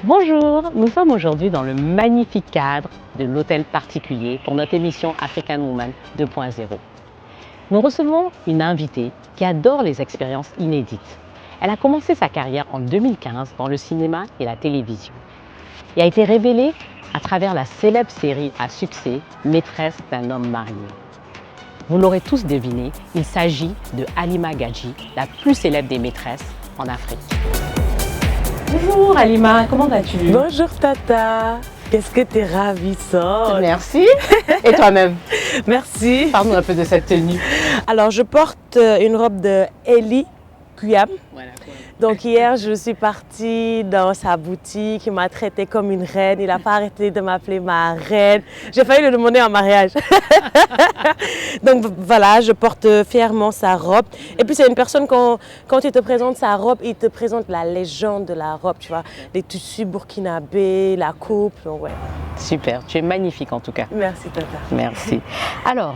Bonjour, nous sommes aujourd'hui dans le magnifique cadre de l'hôtel particulier pour notre émission African Woman 2.0. Nous recevons une invitée qui adore les expériences inédites. Elle a commencé sa carrière en 2015 dans le cinéma et la télévision et a été révélée à travers la célèbre série à succès Maîtresse d'un homme marié. Vous l'aurez tous deviné, il s'agit de Halima Gadji, la plus célèbre des maîtresses en Afrique. Bonjour Halima, comment vas-tu? Bonjour Tata, qu'est-ce que tu es ravissante. Merci. Et toi-même? Merci. Parle-nous un peu de cette tenue. Alors je porte une robe de Eli Kuyam. Voilà. Donc hier je suis partie dans sa boutique, il m'a traitée comme une reine, il n'a pas arrêté de m'appeler ma reine. J'ai failli le demander en mariage. Donc voilà, je porte fièrement sa robe. Et puis c'est une personne, quand il te présente sa robe, il te présente la légende de la robe, tu vois. Les tissus burkinabés, la coupe, donc ouais. Super, tu es magnifique en tout cas. Merci Tata. Merci. Alors,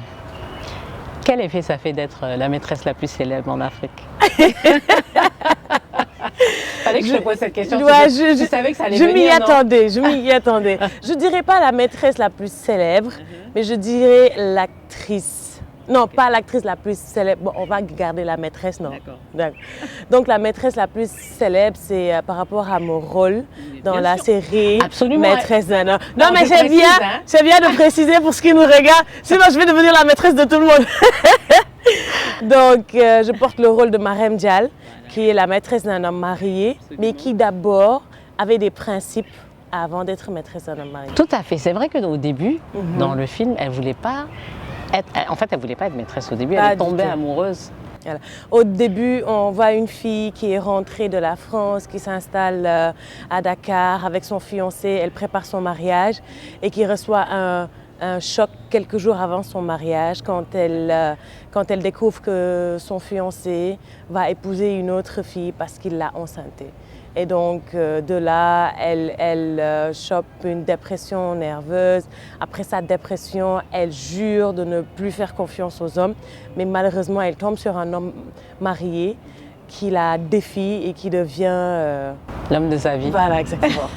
quel effet ça fait d'être la maîtresse la plus célèbre en Afrique? Fallait que je te pose cette question. Ouais, je savais que ça allait venir. Je m'y non? attendais. Je dirais pas la maîtresse la plus célèbre, mais je dirais l'actrice. Non, pas l'actrice la plus célèbre. Bon, on va garder la maîtresse, non. D'accord. Donc la maîtresse la plus célèbre, c'est par rapport à mon rôle dans la série Absolument. Maîtresse d'un homme. Non, mais c'est bien de préciser pour ce qui nous regarde. Sinon, je vais devenir la maîtresse de tout le monde. Donc, je porte le rôle de Marème Dial, qui est la maîtresse d'un homme marié, mais qui d'abord avait des principes avant d'être maîtresse d'un homme marié. Tout à fait. C'est vrai qu'au début, dans le film, elle voulait pas être maîtresse au début. Elle est tombée amoureuse. Voilà. Au début, on voit une fille qui est rentrée de la France, qui s'installe à Dakar avec son fiancé. Elle prépare son mariage et qui reçoit un choc quelques jours avant son mariage quand elle découvre que son fiancé va épouser une autre fille parce qu'il l'a enceintée. Et donc de là, elle chope une dépression nerveuse. Après sa dépression, elle jure de ne plus faire confiance aux hommes. Mais malheureusement, elle tombe sur un homme marié qui la défie et qui devient... l'homme de sa vie. Voilà, exactement.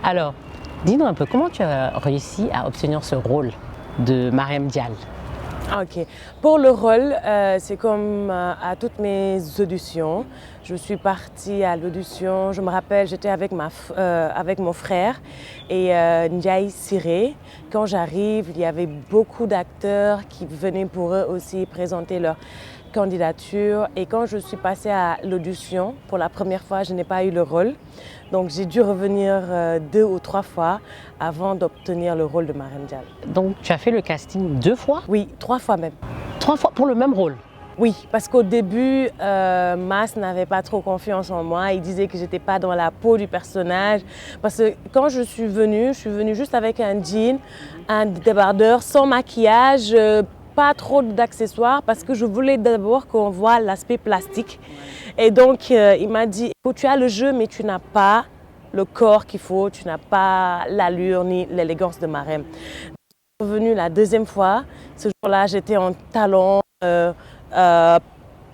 Alors, dis-nous un peu, comment tu as réussi à obtenir ce rôle de Marème Dial? Ok. Pour le rôle, c'est comme à toutes mes auditions. Je suis partie à l'audition, je me rappelle, j'étais avec mon frère et Ndiaye Siré. Quand j'arrive, il y avait beaucoup d'acteurs qui venaient pour eux aussi présenter leur candidature. Et quand je suis passée à l'audition, pour la première fois, je n'ai pas eu le rôle. Donc j'ai dû revenir 2 ou 3 fois avant d'obtenir le rôle de Marème Dial. Donc tu as fait le casting 2 fois? Oui, 3 fois même. 3 fois pour le même rôle? Oui, parce qu'au début, Mas n'avait pas trop confiance en moi. Il disait que je n'étais pas dans la peau du personnage. Parce que quand je suis venue juste avec un jean, un débardeur, sans maquillage, pas trop d'accessoires, parce que je voulais d'abord qu'on voit l'aspect plastique. Et donc, il m'a dit, écoute, tu as le jeu, mais tu n'as pas le corps qu'il faut, tu n'as pas l'allure ni l'élégance de Marème. Je suis revenue la 2e fois. Ce jour-là, j'étais en talons,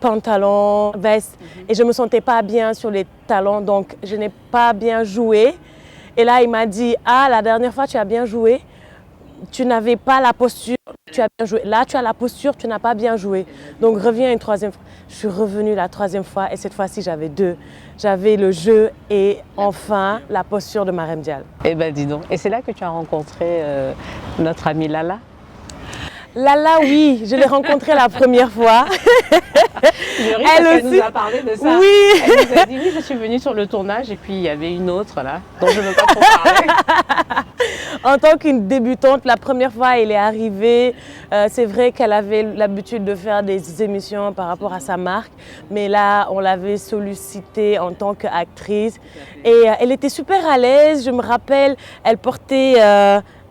pantalon, veste, et je ne me sentais pas bien sur les talons, donc je n'ai pas bien joué. Et là, il m'a dit, ah, la dernière fois, tu as bien joué, tu n'avais pas la posture, tu as bien joué. Là, tu as la posture, tu n'as pas bien joué. Donc, reviens une 3e fois. Je suis revenue la 3e fois, et cette fois-ci, j'avais 2. J'avais le jeu et enfin la posture de Marème Dial. Eh ben dis donc, et c'est là que tu as rencontré notre amie Lala? Lala, oui, je l'ai rencontrée la première fois. Elle nous a parlé de ça. Oui. Elle nous a dit, oui, je suis venue sur le tournage et puis il y avait une autre là, dont je ne veux pas trop parler. En tant qu'une débutante, la première fois elle est arrivée, c'est vrai qu'elle avait l'habitude de faire des émissions par rapport à sa marque, mais là on l'avait sollicitée en tant qu'actrice et elle était super à l'aise. Je me rappelle, elle portait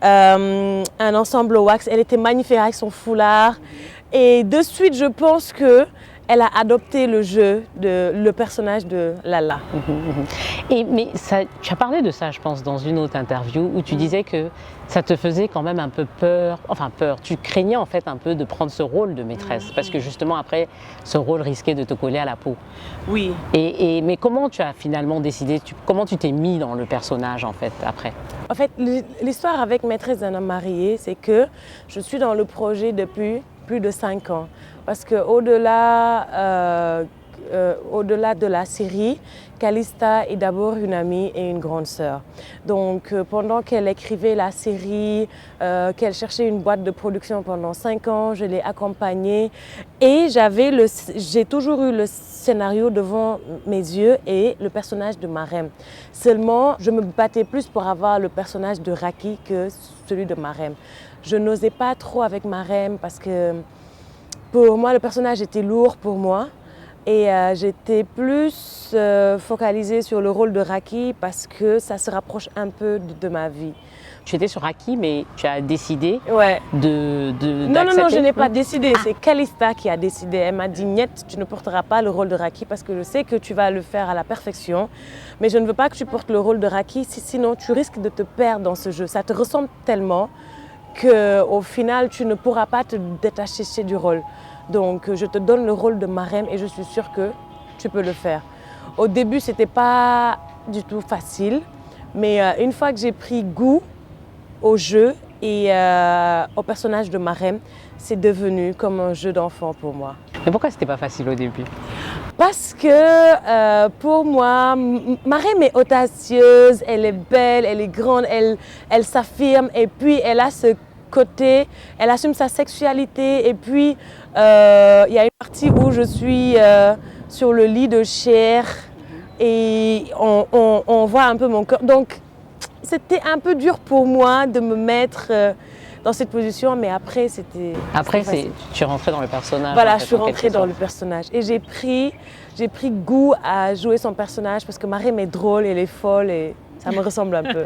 un ensemble au wax, elle était magnifique avec son foulard et de suite je pense que elle a adopté le personnage de Lala. Mais tu as parlé de ça, je pense, dans une autre interview où tu disais que ça te faisait quand même un peu peur, tu craignais en fait un peu de prendre ce rôle de maîtresse parce que justement après, ce rôle risquait de te coller à la peau. Oui. Mais comment tu as finalement décidé, comment tu t'es mis dans le personnage en fait après? En fait, l'histoire avec Maîtresse d'un homme marié, c'est que je suis dans le projet depuis plus de 5 ans. Parce qu'au-delà de la série, Calista est d'abord une amie et une grande sœur. Donc pendant qu'elle écrivait la série, qu'elle cherchait une boîte de production pendant 5 ans, je l'ai accompagnée et j'ai toujours eu le scénario devant mes yeux et le personnage de Marème. Seulement, je me battais plus pour avoir le personnage de Raki que celui de Marème. Je n'osais pas trop avec Marème parce que pour moi, le personnage était lourd pour moi. Et j'étais plus focalisée sur le rôle de Raki parce que ça se rapproche un peu de ma vie. Tu étais sur Raki, mais tu as décidé Non, je n'ai pas décidé. C'est Calista qui a décidé. Elle m'a dit, Niet, tu ne porteras pas le rôle de Raki parce que je sais que tu vas le faire à la perfection. Mais je ne veux pas que tu portes le rôle de Raki, sinon tu risques de te perdre dans ce jeu. Ça te ressemble tellement qu'au final, tu ne pourras pas te détacher du rôle. Donc, je te donne le rôle de Marème et je suis sûre que tu peux le faire. Au début, ce n'était pas du tout facile, mais une fois que j'ai pris goût au jeu et au personnage de Marème, c'est devenu comme un jeu d'enfant pour moi. Mais pourquoi c'était pas facile au début? Parce que pour moi, Marème est audacieuse, elle est belle, elle est grande, elle s'affirme et puis elle a ce côté, elle assume sa sexualité et puis il y a une partie où je suis sur le lit de chair et on voit un peu mon corps. Donc c'était un peu dur pour moi de me mettre dans cette position, mais après c'était tu es rentrée dans le personnage. Voilà, je suis rentrée dans le personnage et j'ai pris goût à jouer son personnage parce que Marème est drôle, elle est folle et ça me ressemble un peu.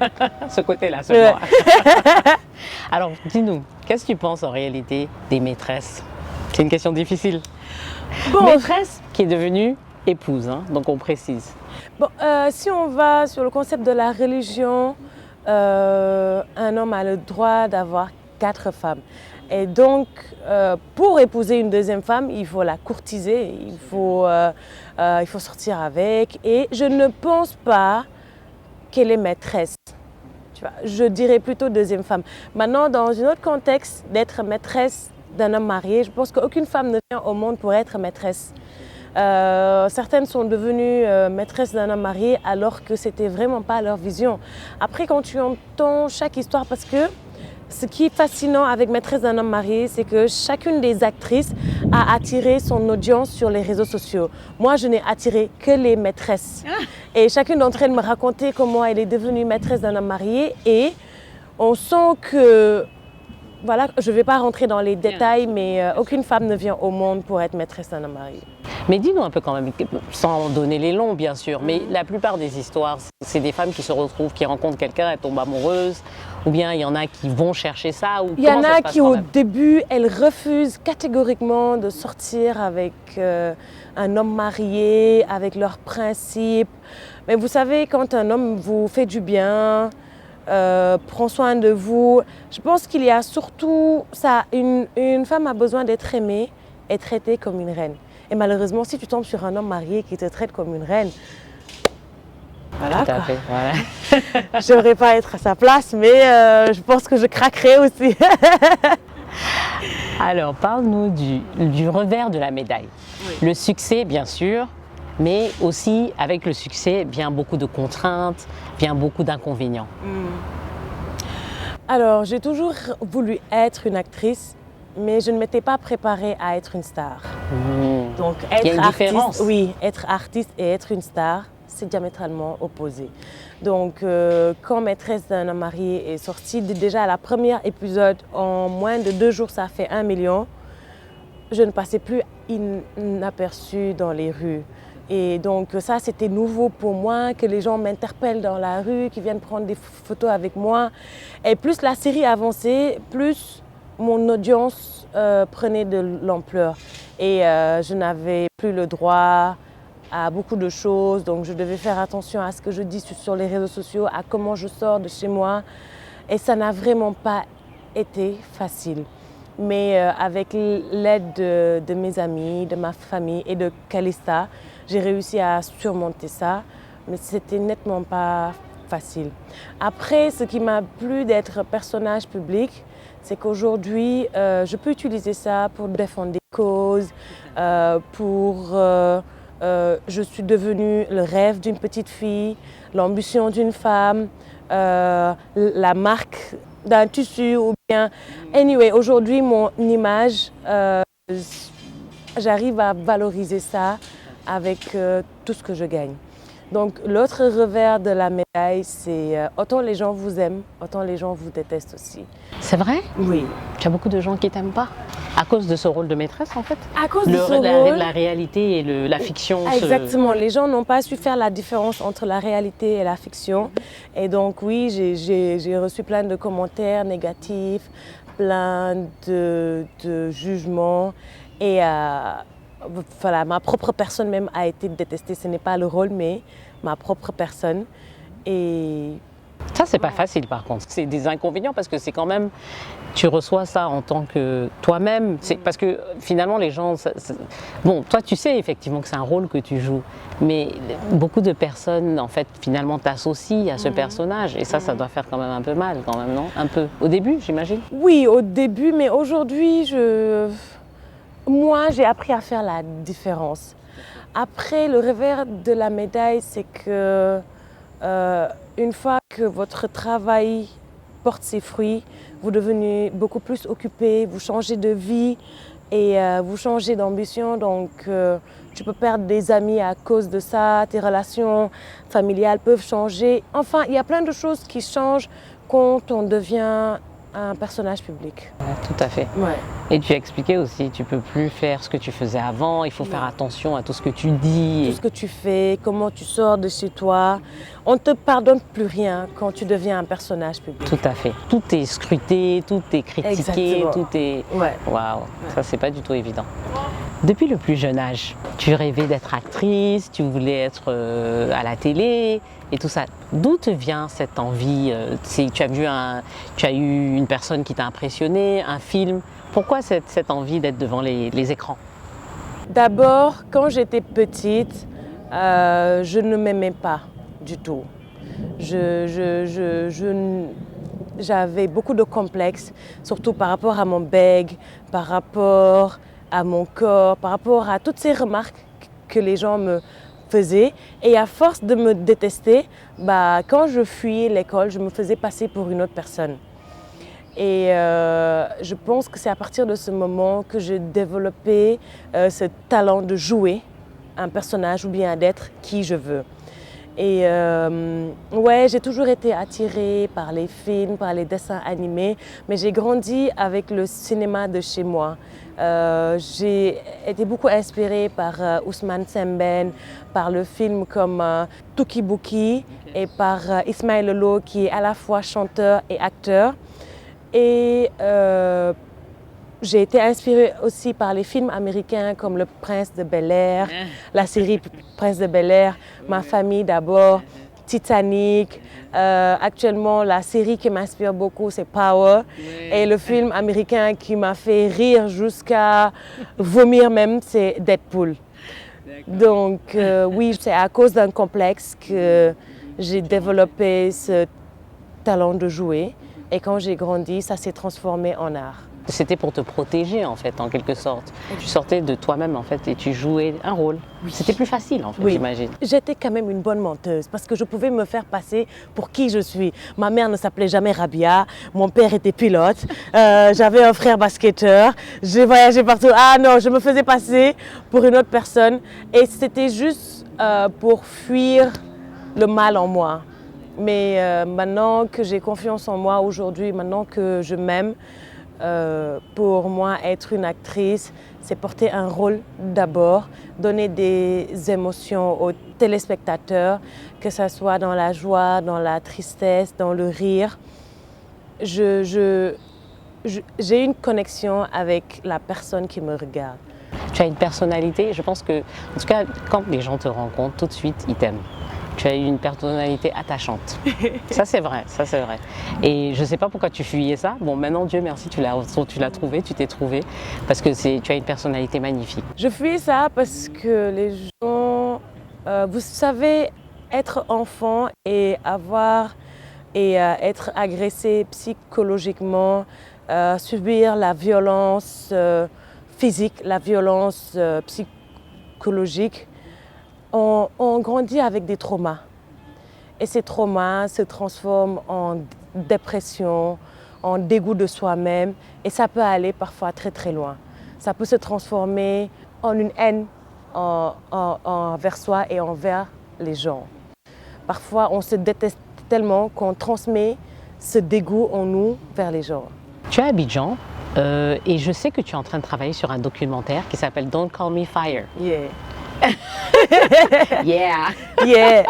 Ce côté-là, seulement. Alors, dis-nous, qu'est-ce que tu penses en réalité des maîtresses? C'est une question difficile. Bon, maîtresse qui est devenue épouse, hein, donc on précise. Bon, si on va sur le concept de la religion, un homme a le droit d'avoir 4 femmes. Et donc, pour épouser une deuxième femme, il faut la courtiser, il faut sortir avec. Et je ne pense pas qu'elle est maîtresse. Tu vois, je dirais plutôt deuxième femme. Maintenant, dans un autre contexte, d'être maîtresse d'un homme marié, je pense qu'aucune femme ne vient au monde pour être maîtresse. Certaines sont devenues maîtresses d'un homme marié alors que c'était vraiment pas leur vision. Après, quand tu entends chaque histoire, parce que ce qui est fascinant avec Maîtresse d'un homme marié, c'est que chacune des actrices a attiré son audience sur les réseaux sociaux. Moi, je n'ai attiré que les maîtresses. Et chacune d'entre elles me racontait comment elle est devenue maîtresse d'un homme marié. Et on sent que, voilà, je ne vais pas rentrer dans les détails, mais aucune femme ne vient au monde pour être maîtresse d'un homme marié. Mais dis-nous un peu quand même, sans donner les noms bien sûr, mais la plupart des histoires, c'est des femmes qui se retrouvent, qui rencontrent quelqu'un, elles tombent amoureuses, ou bien il y en a qui vont chercher ça, ou il y en a qui au début, elles refusent catégoriquement de sortir avec un homme marié, avec leurs principes. Mais vous savez, quand un homme vous fait du bien, prend soin de vous, je pense qu'il y a surtout ça, une femme a besoin d'être aimée et traitée comme une reine. Et malheureusement, si tu tombes sur un homme marié qui te traite comme une reine, voilà. Tout à fait, voilà. Je n'aimerais pas être à sa place, mais je pense que je craquerais aussi. Alors, parle-nous du revers de la médaille. Oui. Le succès, bien sûr, mais aussi avec le succès vient beaucoup de contraintes, vient beaucoup d'inconvénients. Alors, j'ai toujours voulu être une actrice, mais je ne m'étais pas préparée à être une star. Donc, il y a une différence. Oui, être artiste et être une star, c'est diamétralement opposé. Donc, quand Maîtresse d'un homme marié est sortie, déjà à la première épisode, en moins de 2 jours, ça a fait 1 million. Je ne passais plus inaperçue dans les rues. Et donc ça, c'était nouveau pour moi, que les gens m'interpellent dans la rue, qu'ils viennent prendre des photos avec moi. Et plus la série avançait, plus mon audience prenait de l'ampleur et je n'avais plus le droit à beaucoup de choses, donc je devais faire attention à ce que je dis sur les réseaux sociaux, à comment je sors de chez moi et ça n'a vraiment pas été facile. Mais avec l'aide de mes amis, de ma famille et de Calista, j'ai réussi à surmonter ça, mais c'était nettement pas facile. Après, ce qui m'a plu d'être personnage public, c'est qu'aujourd'hui, je peux utiliser ça pour défendre des causes, je suis devenue le rêve d'une petite fille, l'ambition d'une femme, la marque d'un tissu ou bien... Anyway, aujourd'hui, mon image, j'arrive à valoriser ça avec tout ce que je gagne. Donc l'autre revers de la médaille, c'est autant les gens vous aiment, autant les gens vous détestent aussi. C'est vrai? Oui. Tu as beaucoup de gens qui t'aiment pas à cause de ce rôle de maîtresse en fait? À cause de ce rôle, la réalité et la fiction. Exactement, les gens n'ont pas su faire la différence entre la réalité et la fiction. Et donc oui, j'ai reçu plein de commentaires négatifs, plein de jugements et voilà, ma propre personne même a été détestée. Ce n'est pas le rôle, mais ma propre personne. Et ça, c'est pas facile par contre. C'est des inconvénients parce que c'est quand même, tu reçois ça en tant que toi-même. Parce que finalement, les gens, bon, toi, tu sais effectivement que c'est un rôle que tu joues, mais beaucoup de personnes, en fait, finalement, t'associent à ce personnage. Et ça doit faire quand même un peu mal, quand même, non? Un peu. Au début, j'imagine? Oui, au début, mais aujourd'hui, moi, j'ai appris à faire la différence. Après, le revers de la médaille, c'est que une fois que votre travail porte ses fruits, vous devenez beaucoup plus occupé, vous changez de vie et vous changez d'ambition. Donc, tu peux perdre des amis à cause de ça, tes relations familiales peuvent changer. Enfin, il y a plein de choses qui changent quand on devient un personnage public. Ouais, tout à fait. Ouais. Et tu as expliqué aussi, tu ne peux plus faire ce que tu faisais avant, il faut faire attention à tout ce que tu dis. Tout ce que tu fais, comment tu sors de chez toi. On ne te pardonne plus rien quand tu deviens un personnage public. Tout à fait. Tout est scruté, tout est critiqué, Exactement. tout est... Ouais. Waouh, ça c'est pas du tout évident. Depuis le plus jeune âge, tu rêvais d'être actrice, tu voulais être à la télé et tout ça. D'où te vient cette envie? Tu as eu une personne qui t'a impressionné, un film. Pourquoi cette envie d'être devant les écrans? D'abord, quand j'étais petite, je ne m'aimais pas du tout. J'avais beaucoup de complexes, surtout par rapport à mon bec, par rapport à mon corps, par rapport à toutes ces remarques que les gens me faisaient. Et à force de me détester, quand je fuyais l'école, je me faisais passer pour une autre personne. Et je pense que c'est à partir de ce moment que j'ai développé ce talent de jouer un personnage ou bien d'être qui je veux. Et ouais, j'ai toujours été attirée par les films, par les dessins animés, mais j'ai grandi avec le cinéma de chez moi. J'ai été beaucoup inspirée par Ousmane Sembène, par le film comme Touki Bouki et par Ismaël Lô qui est à la fois chanteur et acteur. Et j'ai été inspirée aussi par les films américains comme Le Prince de Bel-Air, la série Prince de Bel-Air, Ma famille d'abord, Titanic. Actuellement, la série qui m'inspire beaucoup, c'est Power. Et le film américain qui m'a fait rire jusqu'à vomir même, c'est Deadpool. Donc oui, c'est à cause d'un complexe que j'ai développé ce talent de jouer. Et quand j'ai grandi, ça s'est transformé en art. C'était pour te protéger en fait, en quelque sorte. Tu sortais de toi-même en fait et tu jouais un rôle. Oui. C'était plus facile en fait, j'imagine. J'étais quand même une bonne menteuse parce que je pouvais me faire passer pour qui je suis. Ma mère ne s'appelait jamais Rabia, mon père était pilote, j'avais un frère basketteur, j'ai voyagé partout. Ah non, je me faisais passer pour une autre personne et c'était juste pour fuir le mal en moi. Mais maintenant que j'ai confiance en moi aujourd'hui, maintenant que je m'aime, pour moi, être une actrice, c'est porter un rôle d'abord, donner des émotions aux téléspectateurs, que ce soit dans la joie, dans la tristesse, dans le rire. Je j'ai une connexion avec la personne qui me regarde. Tu as une personnalité, je pense que, en tout cas, quand les gens te rencontrent, tout de suite, ils t'aiment. Tu as une personnalité attachante. Ça, c'est vrai, ça, c'est vrai. Et je ne sais pas pourquoi tu fuyais ça. Bon, maintenant, Dieu merci, tu l'as trouvé, tu t'es trouvé, parce que tu as une personnalité magnifique. Je fuyais ça parce que les gens, vous savez, être enfant et être agressé psychologiquement, subir la violence physique, la violence psychologique, on grandit avec des traumas. Et ces traumas se transforment en dépression, en dégoût de soi-même. Et ça peut aller parfois très très loin. Ça peut se transformer en une haine envers soi et envers les gens. Parfois, on se déteste tellement qu'on transmet ce dégoût en nous vers les gens. Tu es à Abidjan et je sais que tu es en train de travailler sur un documentaire qui s'appelle Don't Call Me Fire. Yeah. Yeah. Yeah.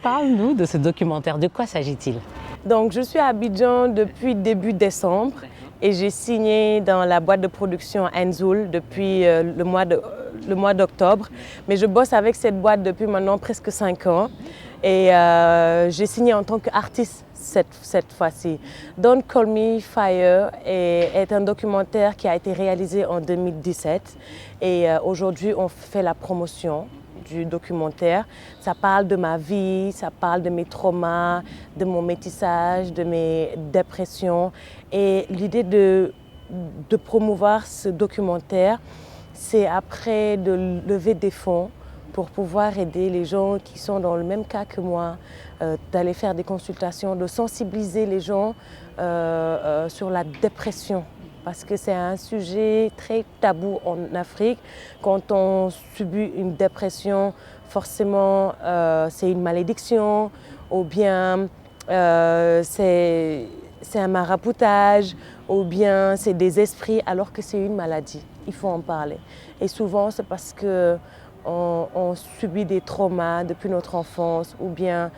Parle-nous de ce documentaire. De quoi s'agit-il? Donc, je suis à Abidjan depuis début décembre et j'ai signé dans la boîte de production Enzoul depuis le mois d'octobre. Mais je bosse avec cette boîte depuis maintenant presque 5 ans et j'ai signé en tant qu'artiste cette fois-ci. Don't Call Me Fire est un documentaire qui a été réalisé en 2017 et aujourd'hui on fait la promotion du documentaire. Ça parle de ma vie, ça parle de mes traumas, de mon métissage, de mes dépressions. Et l'idée de promouvoir ce documentaire, c'est après de lever des fonds pour pouvoir aider les gens qui sont dans le même cas que moi, d'aller faire des consultations, de sensibiliser les gens sur la dépression. Parce que c'est un sujet très tabou en Afrique. Quand on subit une dépression, forcément, c'est une malédiction ou bien c'est un maraboutage ou bien c'est des esprits alors que c'est une maladie. Il faut en parler. Et souvent, c'est parce qu'on subit des traumas depuis notre enfance ou bien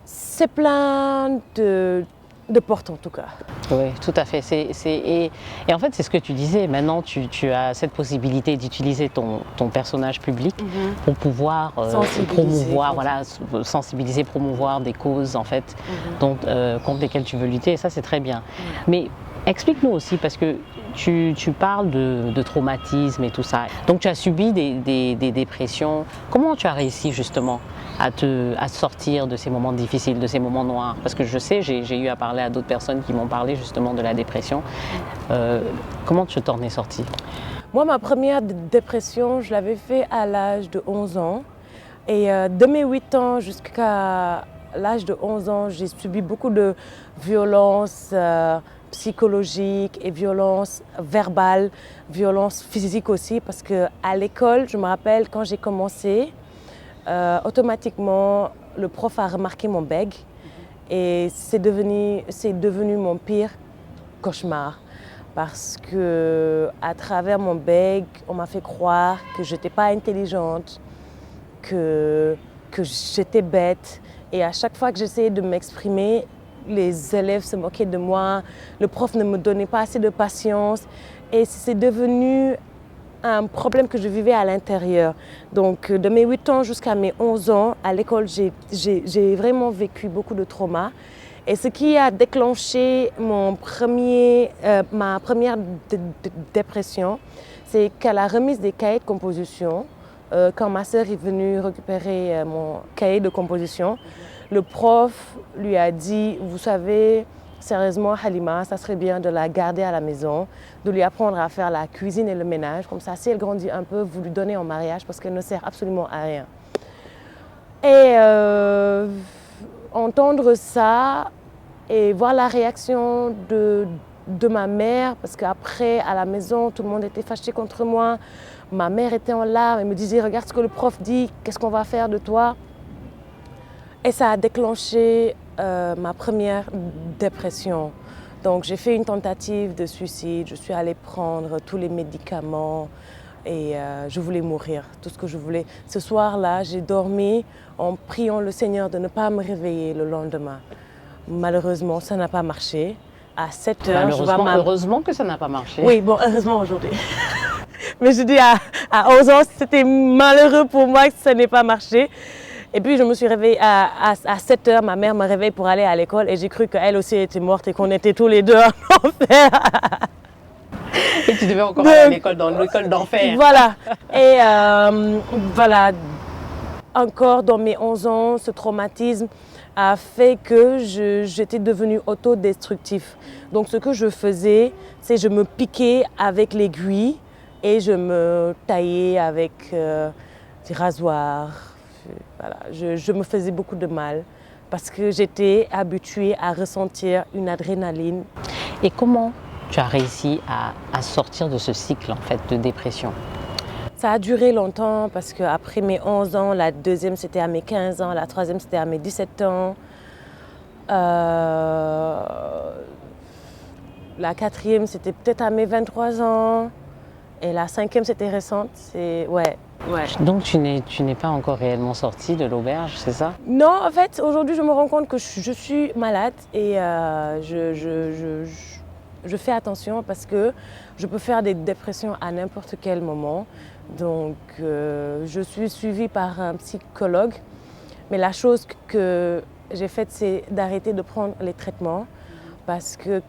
c'est plein de portes en tout cas. Oui, tout à fait. Et en fait, c'est ce que tu disais. Maintenant, tu as cette possibilité d'utiliser ton personnage public pour pouvoir promouvoir, voilà, sensibiliser, promouvoir des causes en fait, contre lesquelles tu veux lutter. Et ça, c'est très bien. Mais explique-nous aussi, parce que tu parles de traumatisme et tout ça. Donc, tu as subi des dépressions. Comment tu as réussi justement à sortir de ces moments difficiles, de ces moments noirs? Parce que je sais, j'ai eu à parler à d'autres personnes qui m'ont parlé justement de la dépression. Comment tu t'en es sortie? Moi, ma première dépression, je l'avais fait à l'âge de 11 ans. Et de mes 8 ans jusqu'à l'âge de 11 ans, j'ai subi beaucoup de violences psychologiques et violences verbales, violences physiques aussi. Parce qu'à l'école, je me rappelle quand j'ai commencé, automatiquement, le prof a remarqué mon bègue et c'est devenu mon pire cauchemar parce que à travers mon bègue, on m'a fait croire que je n'étais pas intelligente, que j'étais bête et à chaque fois que j'essayais de m'exprimer, les élèves se moquaient de moi, le prof ne me donnait pas assez de patience et c'est devenu un problème que je vivais à l'intérieur. Donc de mes 8 ans jusqu'à mes 11 ans, à l'école, j'ai vraiment vécu beaucoup de traumas. Et ce qui a déclenché ma première dépression, c'est qu'à la remise des cahiers de composition, quand ma sœur est venue récupérer mon cahier de composition, le prof lui a dit, vous savez, sérieusement, Halima, ça serait bien de la garder à la maison, de lui apprendre à faire la cuisine et le ménage. Comme ça, si elle grandit un peu, vous lui donnez en mariage parce qu'elle ne sert absolument à rien. Et entendre ça et voir la réaction de ma mère, parce qu'après, à la maison, tout le monde était fâché contre moi. Ma mère était en larmes, elle me disait, regarde ce que le prof dit, qu'est-ce qu'on va faire de toi? Et ça a déclenché ma première dépression. Donc j'ai fait une tentative de suicide, je suis allée prendre tous les médicaments et je voulais mourir, tout ce que je voulais. Ce soir-là, j'ai dormi en priant le Seigneur de ne pas me réveiller le lendemain. Malheureusement, ça n'a pas marché. À 7 heures, Malheureusement, heureusement que ça n'a pas marché. Oui, bon, heureusement aujourd'hui. Mais je dis à 11 ans, c'était malheureux pour moi que ça n'ait pas marché. Et puis je me suis réveillée à 7 heures, ma mère me réveille pour aller à l'école et j'ai cru qu'elle aussi était morte et qu'on était tous les deux en enfer. Et tu devais encore aller à l'école, dans l'école d'enfer. Voilà. Et voilà, encore dans mes 11 ans, ce traumatisme a fait que j'étais devenue autodestructive. Donc ce que je faisais, c'est je me piquais avec l'aiguille et je me taillais avec des rasoirs. Voilà. Je me faisais beaucoup de mal parce que j'étais habituée à ressentir une adrénaline. Et comment tu as réussi à sortir de ce cycle en fait, de dépression? Ça a duré longtemps parce qu'après mes 11 ans, la deuxième c'était à mes 15 ans, la troisième c'était à mes 17 ans. La quatrième c'était peut-être à mes 23 ans. Et la cinquième c'était récente. Ouais. Donc tu n'es pas encore réellement sortie de l'auberge, c'est ça? Non, en fait, aujourd'hui je me rends compte que je suis malade et je fais attention parce que je peux faire des dépressions à n'importe quel moment. Donc, je suis suivie par un psychologue. Mais la chose que j'ai faite, c'est d'arrêter de prendre les traitements parce que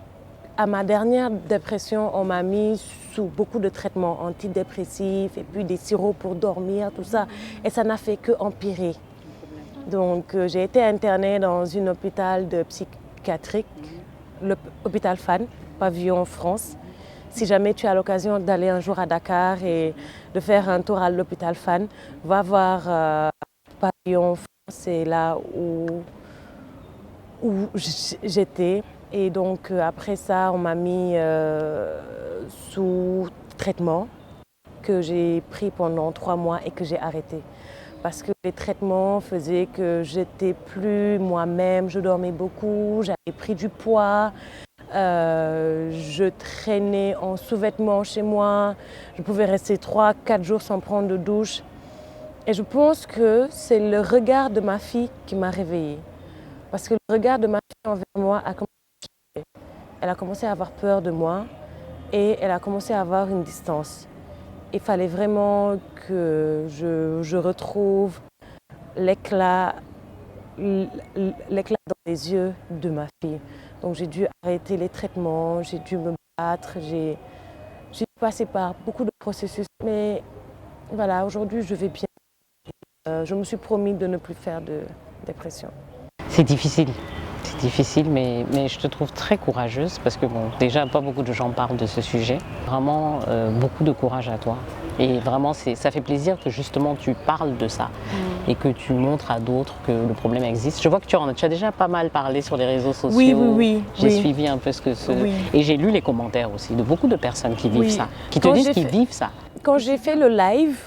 à ma dernière dépression, on m'a mis sous beaucoup de traitements antidépressifs et puis des sirops pour dormir, tout ça. Et ça n'a fait qu'empirer. Donc, j'ai été internée dans un hôpital de psychiatrique, l'hôpital Fann, pavillon France. Si jamais tu as l'occasion d'aller un jour à Dakar et de faire un tour à l'hôpital Fann, va voir pavillon France, c'est là où j'étais. Et donc après ça, on m'a mis sous traitement que j'ai pris pendant 3 mois et que j'ai arrêté. Parce que les traitements faisaient que j'étais plus moi-même, je dormais beaucoup, j'avais pris du poids. Je traînais en sous-vêtements chez moi, je pouvais rester 3-4 jours sans prendre de douche. Et je pense que c'est le regard de ma fille qui m'a réveillée. Parce que le regard de ma fille envers moi a commencé à changer. Elle a commencé à avoir peur de moi et elle a commencé à avoir une distance. Il fallait vraiment que je retrouve l'éclat dans les yeux de ma fille. Donc j'ai dû arrêter les traitements, j'ai dû me battre, j'ai passé par beaucoup de processus. Mais voilà, aujourd'hui je vais bien. Je me suis promis de ne plus faire de dépression. C'est difficile, mais je te trouve très courageuse parce que bon, déjà pas beaucoup de gens parlent de ce sujet. Vraiment beaucoup de courage à toi. Et vraiment, ça fait plaisir que justement tu parles de ça et que tu montres à d'autres que le problème existe. Je vois que tu as déjà pas mal parlé sur les réseaux sociaux. Oui. J'ai suivi un peu et j'ai lu les commentaires aussi de beaucoup de personnes qui vivent ça, qui te disent qu'ils vivent ça. Quand j'ai fait le live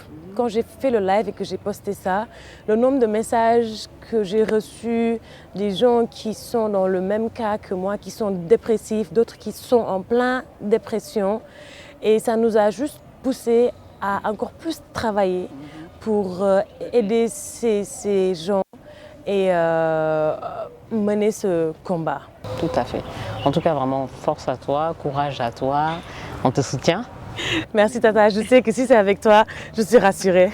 et que j'ai posté ça, le nombre de messages que j'ai reçus, des gens qui sont dans le même cas que moi, qui sont dépressifs, d'autres qui sont en plein dépression. Et ça nous a juste poussé à encore plus travailler pour aider ces gens et mener ce combat. Tout à fait. En tout cas, vraiment, force à toi, courage à toi, on te soutient. Merci Tata, je sais que si c'est avec toi, je suis rassurée.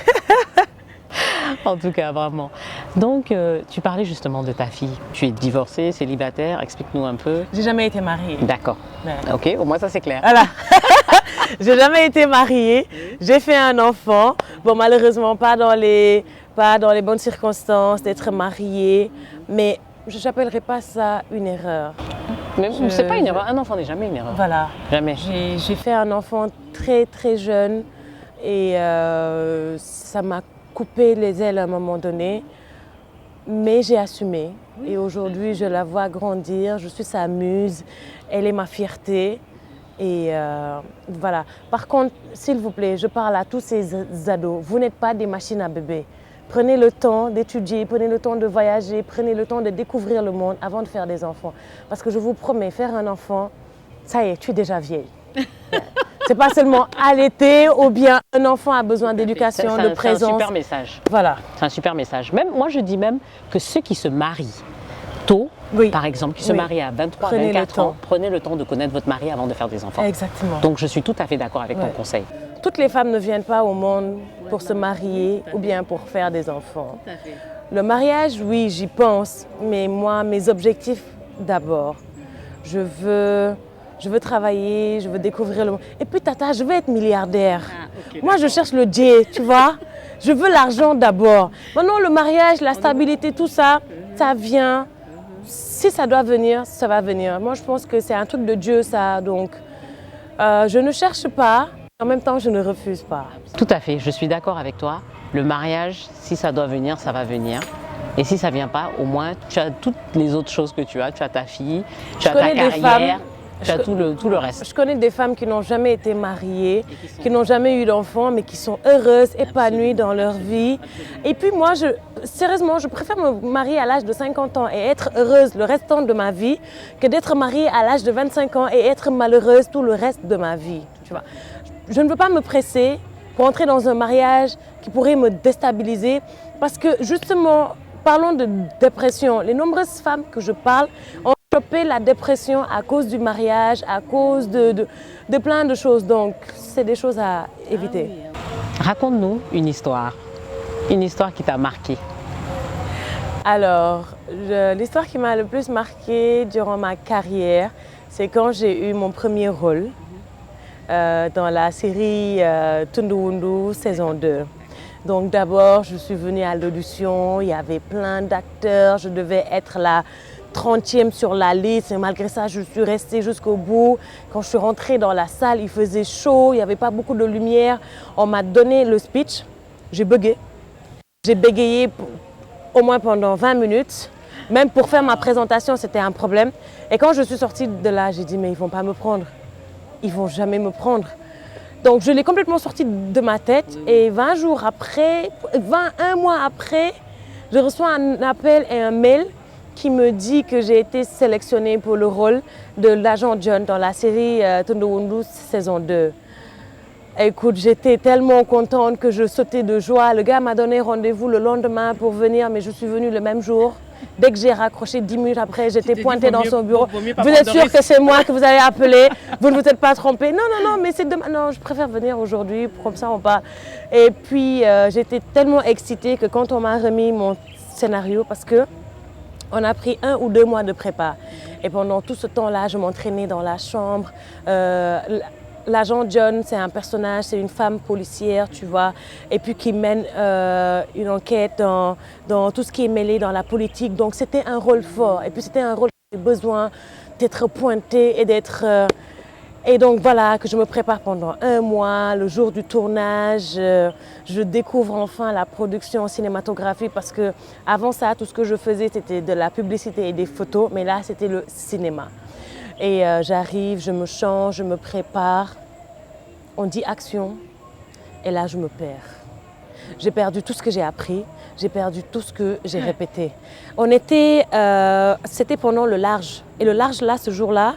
En tout cas, vraiment. Donc, tu parlais justement de ta fille. Tu es divorcée, célibataire, explique-nous un peu. J'ai jamais été mariée. D'accord. Ouais. Ok, au moins ça c'est clair. Voilà. J'ai jamais été mariée. J'ai fait un enfant. Bon, malheureusement, pas dans les bonnes circonstances d'être mariée. Mais je n'appellerais pas ça une erreur. Mais c'est pas une erreur. Un enfant n'est jamais une erreur. Voilà. Jamais. J'ai fait un enfant très très jeune et ça m'a coupé les ailes à un moment donné. Mais j'ai assumé. Et aujourd'hui, je la vois grandir. Je suis sa muse. Elle est ma fierté. Et voilà. Par contre, s'il vous plaît, je parle à tous ces ados. Vous n'êtes pas des machines à bébé. Prenez le temps d'étudier, prenez le temps de voyager, prenez le temps de découvrir le monde avant de faire des enfants. Parce que je vous promets, faire un enfant, ça y est, tu es déjà vieille. C'est pas seulement allaiter ou bien un enfant a besoin d'éducation, de présence. C'est un super message. Voilà. C'est un super message. Même, moi, je dis même que ceux qui se marient tôt Oui. par exemple, qui se Oui. marient à 23, Prenez le 24 ans, temps. prenez le temps de connaître votre mari avant de faire des enfants. Exactement. Donc je suis tout à fait d'accord avec ton Ouais. conseil. Toutes les femmes ne viennent pas au monde pour se marier ou bien pour faire des enfants. Le mariage, oui, j'y pense, mais moi, mes objectifs d'abord. Je veux travailler, je veux découvrir le monde. Et puis, Tata, je veux être milliardaire. Moi, je cherche le J, tu vois. Je veux l'argent d'abord. Maintenant, le mariage, la stabilité, tout ça, ça vient. Si ça doit venir, ça va venir. Moi, je pense que c'est un truc de Dieu, ça. Donc, je ne cherche pas. En même temps, je ne refuse pas. Tout à fait, je suis d'accord avec toi. Le mariage, si ça doit venir, ça va venir. Et si ça ne vient pas, au moins, tu as toutes les autres choses que tu as. Tu as ta fille, tu as ta connais des carrière, femmes- tu as tout le reste. Je connais des femmes qui n'ont jamais été mariées, qui n'ont jamais eu d'enfants, mais qui sont heureuses, épanouies dans leur vie. Et puis moi, sérieusement, je préfère me marier à l'âge de 50 ans et être heureuse le restant de ma vie que d'être mariée à l'âge de 25 ans et être malheureuse tout le reste de ma vie. Tu vois. Je ne veux pas me presser pour entrer dans un mariage qui pourrait me déstabiliser parce que justement, parlons de dépression. Les nombreuses femmes que je parle ont chopé la dépression à cause du mariage, à cause de plein de choses. Donc, c'est des choses à éviter. Raconte-nous une histoire qui t'a marqué. Alors, l'histoire qui m'a le plus marquée durant ma carrière, c'est quand j'ai eu mon premier rôle dans la série Tunduwundu saison 2. Donc d'abord, je suis venue à l'audition, il y avait plein d'acteurs, je devais être la 30e sur la liste, et malgré ça, je suis restée jusqu'au bout. Quand je suis rentrée dans la salle, il faisait chaud, il n'y avait pas beaucoup de lumière. On m'a donné le speech, j'ai bugué. J'ai bégayé au moins pendant 20 minutes. Même pour faire ma présentation, c'était un problème. Et quand je suis sortie de là, j'ai dit, mais ils ne vont pas me prendre. Ils ne vont jamais me prendre. Donc je l'ai complètement sorti de ma tête et 20 jours après, 21 mois après, je reçois un appel et un mail qui me dit que j'ai été sélectionnée pour le rôle de l'agent John dans la série Tunduwundu saison 2. Écoute, j'étais tellement contente que je sautais de joie. Le gars m'a donné rendez-vous le lendemain pour venir, mais je suis venue le même jour. Dès que j'ai raccroché, 10 minutes après, j'étais pointée dans son bureau. Vous êtes sûr que c'est moi que vous avez appelé? Vous ne vous êtes pas trompé? Non, non, non, mais c'est demain. Non, je préfère venir aujourd'hui, comme ça on parle. Et puis, j'étais tellement excitée que quand on m'a remis mon scénario, parce que on a pris 1 ou 2 mois de prépa. Et pendant tout ce temps-là, je m'entraînais dans la chambre. L'agent John, c'est un personnage, c'est une femme policière, tu vois, et puis qui mène une enquête dans tout ce qui est mêlé dans la politique. Donc c'était un rôle fort. Et puis c'était un rôle qui avait besoin d'être pointé et d'être... Et donc voilà, que je me prépare pendant 1 mois, le jour du tournage, je découvre enfin la production cinématographique parce que avant ça, tout ce que je faisais, c'était de la publicité et des photos, mais là, c'était le cinéma. Et j'arrive, je me change, je me prépare, on dit action, et là, je me perds. J'ai perdu tout ce que j'ai appris, j'ai perdu tout ce que j'ai répété. C'était pendant le large, et le large là, ce jour-là,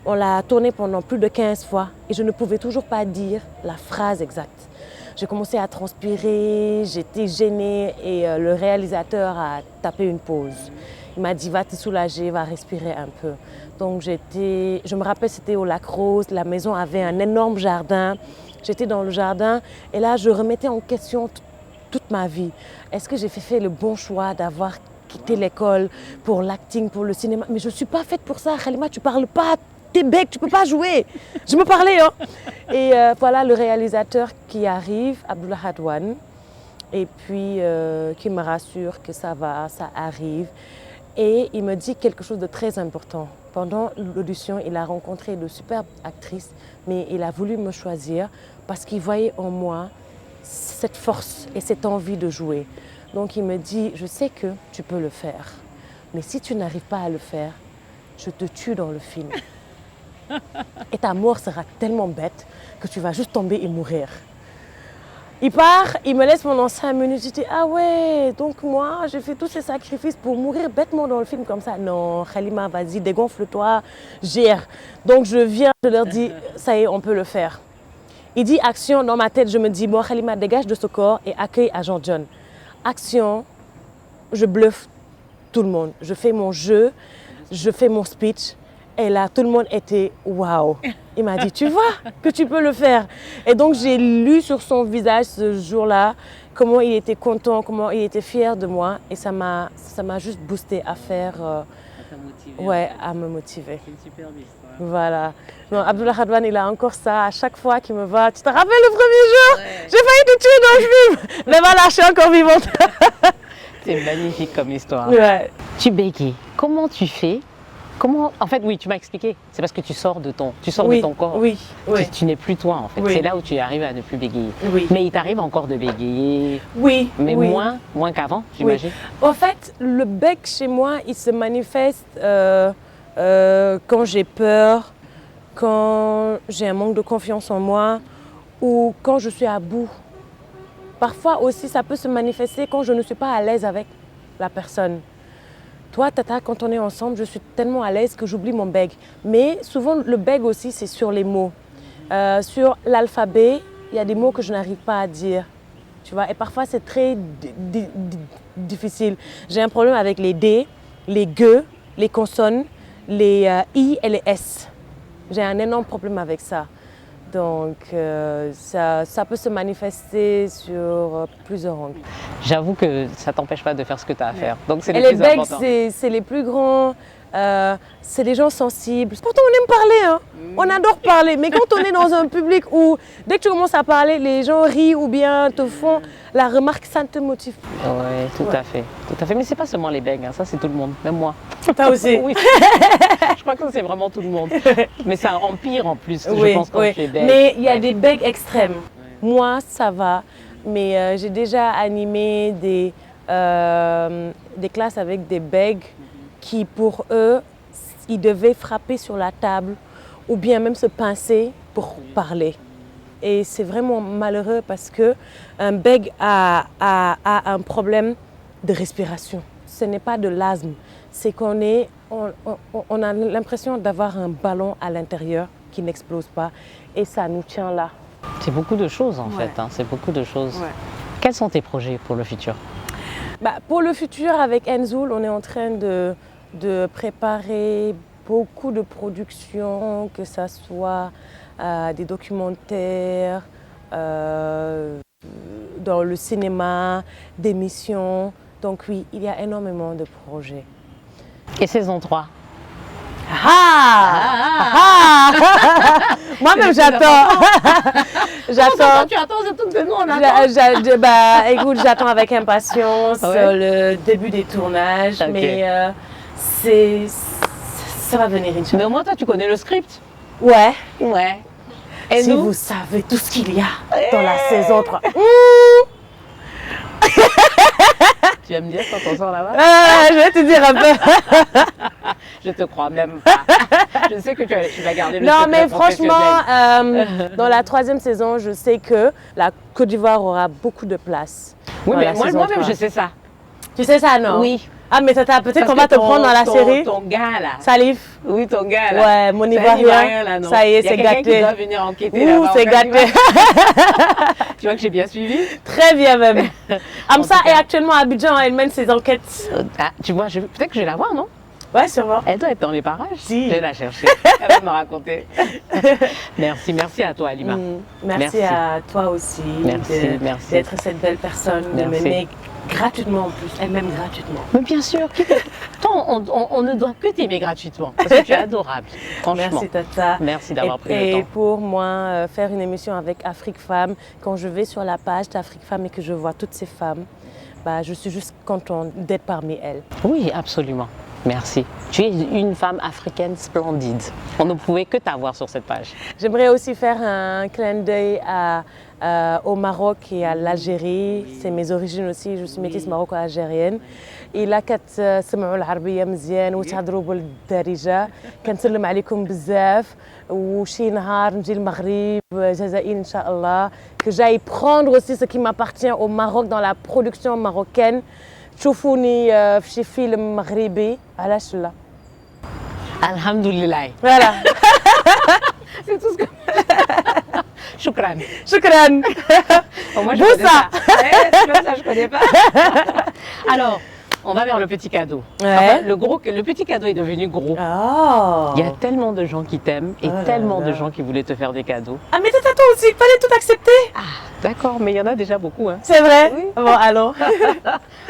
on l'a tourné pendant plus de 15 fois et je ne pouvais toujours pas dire la phrase exacte. J'ai commencé à transpirer, j'étais gênée et le réalisateur a tapé une pause. Il m'a dit, va te soulager, va respirer un peu. Donc je me rappelle, c'était au Lac Rose, la maison avait un énorme jardin. J'étais dans le jardin et là, je remettais en question toute ma vie. Est-ce que j'ai fait le bon choix d'avoir quitté l'école pour l'acting, pour le cinéma? Mais je ne suis pas faite pour ça, Halima, tu ne parles pas. T'es bec, tu peux pas jouer. Je me parlais, hein. Et voilà le réalisateur qui arrive, Abdullah Hadwan, et puis qui me rassure que ça va, ça arrive. Et il me dit quelque chose de très important. Pendant l'audition, il a rencontré de superbes actrices, mais il a voulu me choisir parce qu'il voyait en moi cette force et cette envie de jouer. Donc il me dit, je sais que tu peux le faire, mais si tu n'arrives pas à le faire, je te tue dans le film. Et ta mort sera tellement bête que tu vas juste tomber et mourir. Il part, il me laisse pendant 5 minutes. Je dis, ah ouais, donc moi, j'ai fait tous ces sacrifices pour mourir bêtement dans le film comme ça. Non, Halima, vas-y, dégonfle-toi, gère. Donc je viens, je leur dis, ça y est, on peut le faire. Il dit action, dans ma tête, je me dis, bon, Halima, dégage de ce corps et accueille Agent John. Action, je bluffe tout le monde. Je fais mon jeu. je fais mon speech. Et là, tout le monde était waouh. Il m'a dit, tu vois que tu peux le faire. Et donc, j'ai lu sur son visage ce jour-là comment il était content, comment il était fier de moi. Et ça m'a juste boosté à faire, à me motiver. C'est une superbe histoire. Voilà. Non, Abdullah Radwan, il a encore ça à chaque fois qu'il me voit. Tu te rappelles le premier jour? J'ai failli te tuer dans le film. Mais voilà, je suis encore vivante. C'est magnifique comme histoire. Ouais. Tu bégayes. Comment tu fais? En fait, oui, tu m'as expliqué. C'est parce que tu sors de ton corps. Oui, oui. Tu n'es plus toi, en fait. Oui. C'est là où tu arrives à ne plus bégayer. Oui. Mais il t'arrive encore de bégayer. Oui. Mais oui. moins qu'avant, j'imagine. Oui. En fait, le bec chez moi, il se manifeste quand j'ai peur, quand j'ai un manque de confiance en moi ou quand je suis à bout. Parfois aussi, ça peut se manifester quand je ne suis pas à l'aise avec la personne. Toi, Tata, quand on est ensemble, je suis tellement à l'aise que j'oublie mon bègue. Mais souvent, le bègue aussi, c'est sur les mots. Sur l'alphabet, il y a des mots que je n'arrive pas à dire. Tu vois? Et parfois, c'est très difficile. J'ai un problème avec les D, les G, les consonnes, les I et les S. J'ai un énorme problème avec ça. Donc, ça peut se manifester sur plusieurs angles. J'avoue que ça ne t'empêche pas de faire ce que tu as à faire. Donc, c'est Et le les plus becs, important. c'est les plus grands, c'est des gens sensibles. Pourtant, on aime parler, hein. On adore parler. Mais quand on est dans un public où, dès que tu commences à parler, les gens rient ou bien te font la remarque, ça ne te motive plus. Oui, tout à fait. Tout à fait. Mais ce n'est pas seulement les becs, hein. Ça, c'est tout le monde, même moi. Toi aussi. Oui. Je crois que ça, c'est vraiment tout le monde. Mais ça empire en plus, Oui, je pense, quand tu es bec. mais il y a des becs extrêmes. Moi, ça va. Mais j'ai déjà animé des classes avec des becs qui, pour eux, ils devaient frapper sur la table ou bien même se pincer pour parler. Et c'est vraiment malheureux parce qu'un bègue a un problème de respiration. Ce n'est pas de l'asthme, c'est qu'on a l'impression d'avoir un ballon à l'intérieur qui n'explose pas et ça nous tient là. C'est beaucoup de choses en fait, hein. C'est beaucoup de choses. Ouais. Quels sont tes projets pour le futur? Pour le futur, avec Enzoul, on est en train de préparer beaucoup de productions, que ce soit des documentaires, dans le cinéma, des missions. Donc oui, il y a énormément de projets. Et saison 3? Moi-même, j'attends. J'attends. Tu attends, c'est tout que nous, on attend. Écoute, j'attends avec impatience le début des tournages, mais ça va venir, Inch'Allah. Mais au moins, toi, tu connais le script. Ouais. Et si nous, vous savez tout ce qu'il y a dans la saison 3. Tu vas me dire quand on sort là-bas? Je vais te dire un peu. Je te crois même pas. Je sais que tu vas garder le Non, secret mais franchement, professionnel. dans la 3e saison, je sais que la Côte d'Ivoire aura beaucoup de place. Oui, mais dans la saison moi-même, 3. je sais ça. Tu sais ça, non? Oui. Ah, mais Tata, peut-être Parce qu'on va que te prendre dans la série. Ton gars, là. Salif. Oui, ton gars, là. Ouais, mon Ivoirien. Là, non. Ça y est, c'est Il y a quelqu'un gâté. qui doit venir enquêter Ouh, là-bas. c'est gâté. Tu vois que j'ai bien suivi? Très bien même. Amsa tout cas. est actuellement à Abidjan, elle mène ses enquêtes. Ah, tu vois, peut-être que je vais la voir, non? Ouais, sûrement. Elle doit être dans les parages. Si. Je vais la chercher. Elle va me raconter. Merci à toi, Halima. Merci à toi aussi Merci. d'être cette belle personne, de Merci. m'aimer gratuitement en plus. Elle m'aime gratuitement. Mais bien sûr, toi, on ne doit que t'aimer gratuitement. Parce que tu es adorable, franchement. Merci Tata. Merci d'avoir pris le Et temps. pour moi, faire une émission avec Afrique Femme, quand je vais sur la page d'Afrique Femme et que je vois toutes ces femmes, je suis juste contente d'être parmi elles. Oui, absolument. Merci. Tu es une femme africaine splendide. On ne pouvait que t'avoir sur cette page. J'aimerais aussi faire un clin d'œil au Maroc et à l'Algérie. C'est mes origines aussi, je suis métisse maroco-algérienne. إلا كتسمعوا العربية مزيان وتهضروا بالدارجة كنسلم عليكم بزاف وشي نهار نجي المغرب جزائر إن شاء الله que j'aille prendre aussi ce qui m'appartient au Maroc dans la production marocaine. تشوفوني في شي فيلم مغربي علاش لا. Alhamdulillah. Voilà. C'est tout ce que... Choukran. شكرا. Moi, je Boussa. connais ça. Tu vois ça, je connais pas. Alors, on va vers le petit cadeau. Ouais. Enfin, le petit cadeau est devenu gros. Oh. Il y a tellement de gens qui t'aiment et Oh là tellement là. de gens qui voulaient te faire des cadeaux. Ah, mais toi aussi, il fallait tout accepter. D'accord, mais il y en a déjà beaucoup. Hein. C'est vrai? Oui. Bon, alors.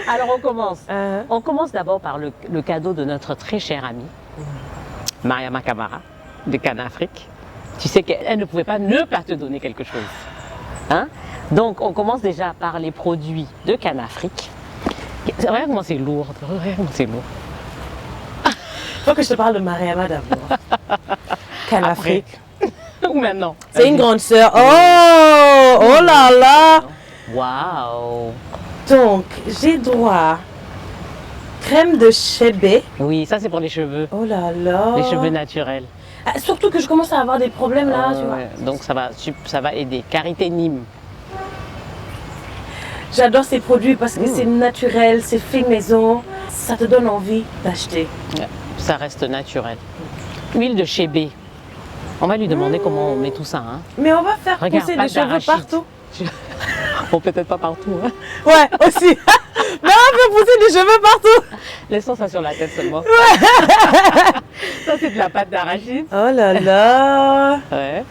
Alors on commence. Euh, On commence d'abord par le cadeau de notre très chère amie, Mariama Camara, de Canafrique. Tu sais qu'elle ne pouvait pas ne pas te donner quelque chose. Hein? Donc on commence déjà par les produits de Canafrique. Regarde comment c'est lourd. Regarde comment c'est lourd. faut que je te parle de Mariama d'abord. Canafrique. Ou maintenant? C'est une grande sœur. Oh là là. Waouh! Donc, j'ai droit. Crème de chébé. Oui, ça c'est pour les cheveux. Oh là là. Les cheveux naturels. Ah, surtout que je commence à avoir des problèmes là, tu vois. Ouais, donc ça va aider. Karité Nîmes. J'adore ces produits parce que c'est naturel, c'est fait maison. Ça te donne envie d'acheter. Ouais, ça reste naturel. Huile de chébé. On va lui demander comment on met tout ça. Hein. Mais on va faire Regarde, pousser pâte des cheveux d'arachide. partout. Bon, peut-être pas partout. Hein. Ouais, aussi. Mais on fait pousser des cheveux partout. Laissons ça sur la tête seulement. Ça, c'est de la pâte d'arachide. Oh là là. Ouais.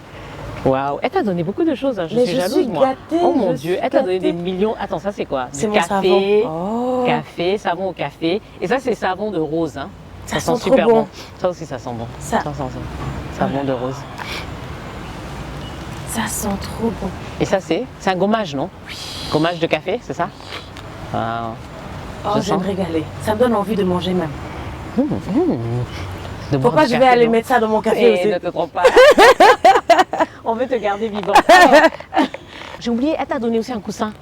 Waouh. Elle t'a donné beaucoup de choses. Hein. Je Mais suis je jalouse, suis moi. gâtée, Oh mon je Dieu. suis Elle t'a donné gâtée. des millions. Attends, ça, c'est quoi? C'est Du mon café. savon. Oh. Café, savon au café. Et ça, c'est savon de rose. Hein. Ça sent trop super bon. Ça aussi, ça sent bon. Ça. sent ça. Savon de rose. Ça sent trop bon. Et ça, c'est un gommage, non? Oui. Gommage de café, c'est ça? Ah. Oh, Je je vais me sens. régaler. Ça me donne envie de manger même. De boire Pourquoi du je vais café, aller non? mettre ça dans mon café Et aussi? ne te trompe pas. On veut te garder vivant. Alors, j'ai oublié, elle t'a donné aussi un coussin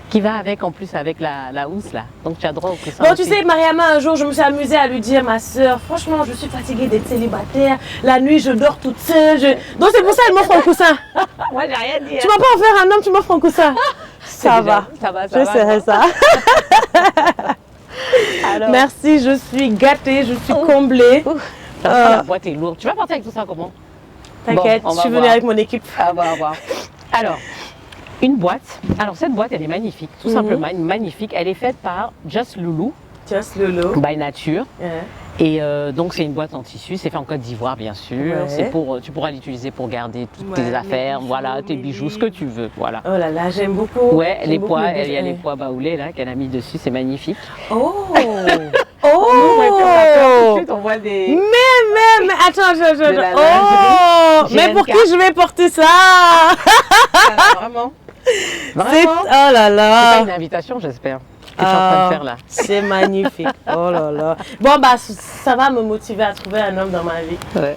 qui va avec, en plus, avec la housse, là. Donc, tu as droit au coussin. Bon, tu aussi. sais, Mariama, un jour, je me suis amusée à lui dire, ma soeur, franchement, je suis fatiguée d'être célibataire. La nuit, je dors toute seule. Donc, c'est pour ça qu'elle m'offre un coussin. Moi, j'ai rien dit. Tu vas pas en faire un homme, tu m'offres un coussin. Ça va. Ça va, Je serai ça. Alors, Merci, je suis gâtée, je suis comblée. la boîte est lourde. Tu vas partir avec tout ça comment? T'inquiète, Bon, on je va suis venue voir. avec mon équipe. Ah, on va voir. Alors, une boîte. Alors, cette boîte, elle est magnifique. Tout simplement, magnifique. Elle est faite par Just Loulou, Just Lolo. by Nature. Ouais. Et donc, c'est une boîte en tissu. C'est fait en Côte d'Ivoire, bien sûr. Ouais. C'est pour, tu pourras l'utiliser pour garder toutes Ouais, tes mes affaires, bijoux, voilà, tes mes bijoux, ce livres. que tu veux. Voilà. Oh là là, j'aime beaucoup. Ouais, J'aime les beaucoup pois, les il y a les dessins. pois baoulés là qu'elle a mis dessus, c'est magnifique. Oh. Tout de suite, on voit des. Mais attends, De la Oh, lingerie. mais pour qui GNK. je vais porter ça? Vraiment. C'est... Vraiment. Oh là C'est pas là. une invitation, j'espère. Que tu es en train de faire là. C'est magnifique. Oh là là. Bon, bah, ça va me motiver à trouver un homme dans ma vie. Ouais.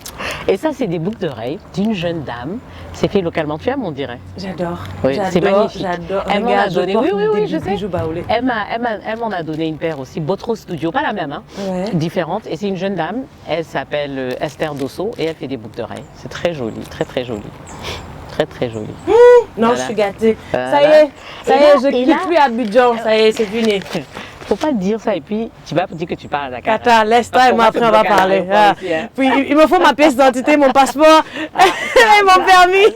Et ça, c'est des boucles d'oreilles d'une jeune dame. C'est fait localement. Tu aimes, on dirait. J'adore. Oui, c'est J'adore, magnifique. j'adore. Elle m'en a Regarde, je donné. porte Oui, oui, oui, des je sais. bijoux baoulés. Elle m'en a donné une paire aussi, Botro Studio, pas la même, hein, Ouais. différente. Et c'est une jeune dame, elle s'appelle Esther Dosso et elle fait des boucles d'oreilles. C'est très joli, très très joli. Très très joli. Non, Voilà. je suis gâtée. Voilà. Ça y est, Et là- je et quitte là- plus Abidjan. Ça y est, c'est fini. Faut pas te dire ça et puis tu vas dire que tu parles à Dakar. Attends, laisse-toi Parce et qu'on moi va te après on va bloquer à parler. l'aéroport Ah. ici, hein. Puis il me faut ma pièce d'identité, mon passeport et mon permis.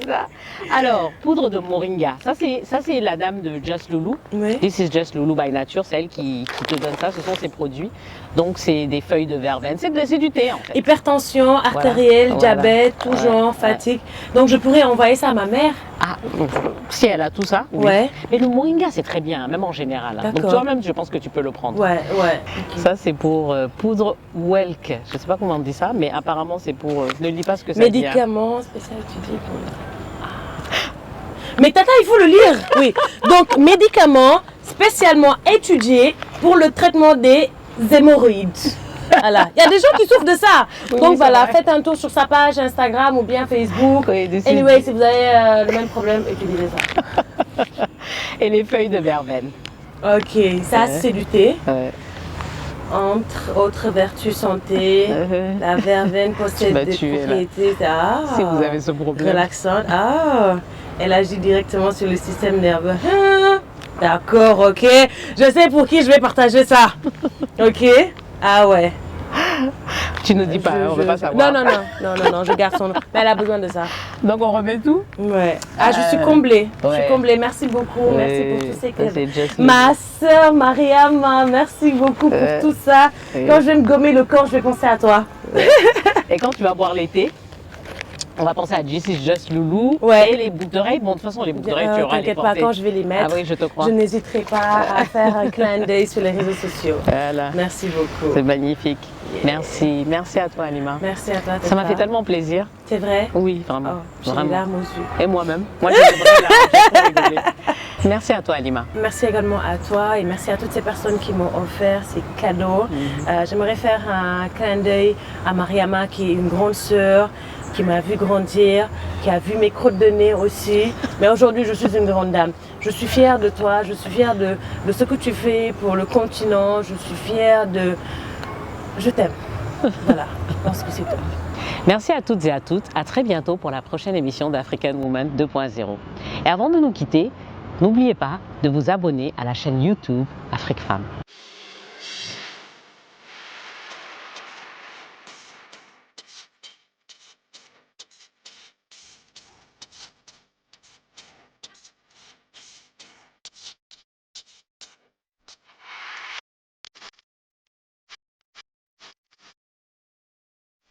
Alors, poudre de moringa. Ça c'est la dame de Just Loulou. Oui. This is Just Loulou by Nature, c'est elle qui te donne ça, ce sont ses produits. Donc c'est des feuilles de verveine, c'est du thé en fait. Hypertension, artérielle, Voilà. diabète, tout Ouais. genre, fatigue. Donc je pourrais envoyer ça à ma mère. Ah, si elle a tout ça, oui. Ouais. Mais le moringa c'est très bien, même en général. Hein. Donc D'accord. toi-même je pense que tu peux le prendre. Ouais, ouais. Ça c'est pour poudre Welk. Je sais pas comment on dit ça, mais apparemment c'est pour. Ne lis pas ce que ça dit. Hein. Médicaments spécial étudié pour... Mais Tata, il faut le lire. Oui. Donc médicaments spécialement étudiés pour le traitement des hémorroïdes. Voilà. Il y a des gens qui souffrent de ça. Oui, Donc oui, c'est voilà, vrai. faites un tour sur sa page Instagram ou bien Facebook. Oui, dessus. Anyway, si vous avez le même problème, utilisez ça. Et les feuilles de verveine. Ok, ça Ouais. c'est du thé. Ouais. Entre autres vertus santé, la verveine possède m'as des tué, là. propriétés Si vous avez ce problème. relaxantes. Ah, elle agit directement sur le système nerveux. Ah, d'accord, ok. Je sais pour qui je vais partager ça. Ok. Ah ouais. Tu Tu nous dis pas, on veut pas savoir. Non, je garde son nom. Mais elle a besoin de ça. Donc on remet tout? Ouais. Ah, je suis comblée. Je Ouais. suis comblée. Merci beaucoup. Merci pour tous ces c'est cadeaux. just Ma sœur Mariama, merci beaucoup pour tout ça. Oui. Quand je vais me gommer le corps, je vais penser à toi. Et quand tu vas boire l'été, on va penser à This is Just Loulou Ouais. et les boucles d'oreilles. Bon, de toute façon, les boucles d'oreilles, tu auras les T'inquiète pas, porter. quand je vais les mettre, Ah oui, je te crois. je n'hésiterai pas à faire un clin d'œil sur les réseaux sociaux. Voilà. Merci beaucoup. C'est magnifique. Merci. Merci à toi, Halima. Merci à toi. Ça m'a fait tellement plaisir. C'est vrai? Oui, vraiment. Oh, j'ai les Vraiment. larmes aux yeux. Et moi-même. Moi, j'ai des vraies larmes. J'ai trop rigolé. Merci à toi, Halima. Merci également à toi et merci à toutes ces personnes qui m'ont offert ces cadeaux. J'aimerais faire un clin d'œil à Mariama qui est une grande sœur, qui m'a vu grandir, qui a vu mes crottes de nez aussi. Mais aujourd'hui, je suis une grande dame. Je suis fière de toi, je suis fière de ce que tu fais pour le continent. Je suis fière de... Je t'aime. Voilà, je pense que c'est tout. Merci à toutes et à toutes. À très bientôt pour la prochaine émission d'African Woman 2.0. Et avant de nous quitter, n'oubliez pas de vous abonner à la chaîne YouTube Afrique Femme.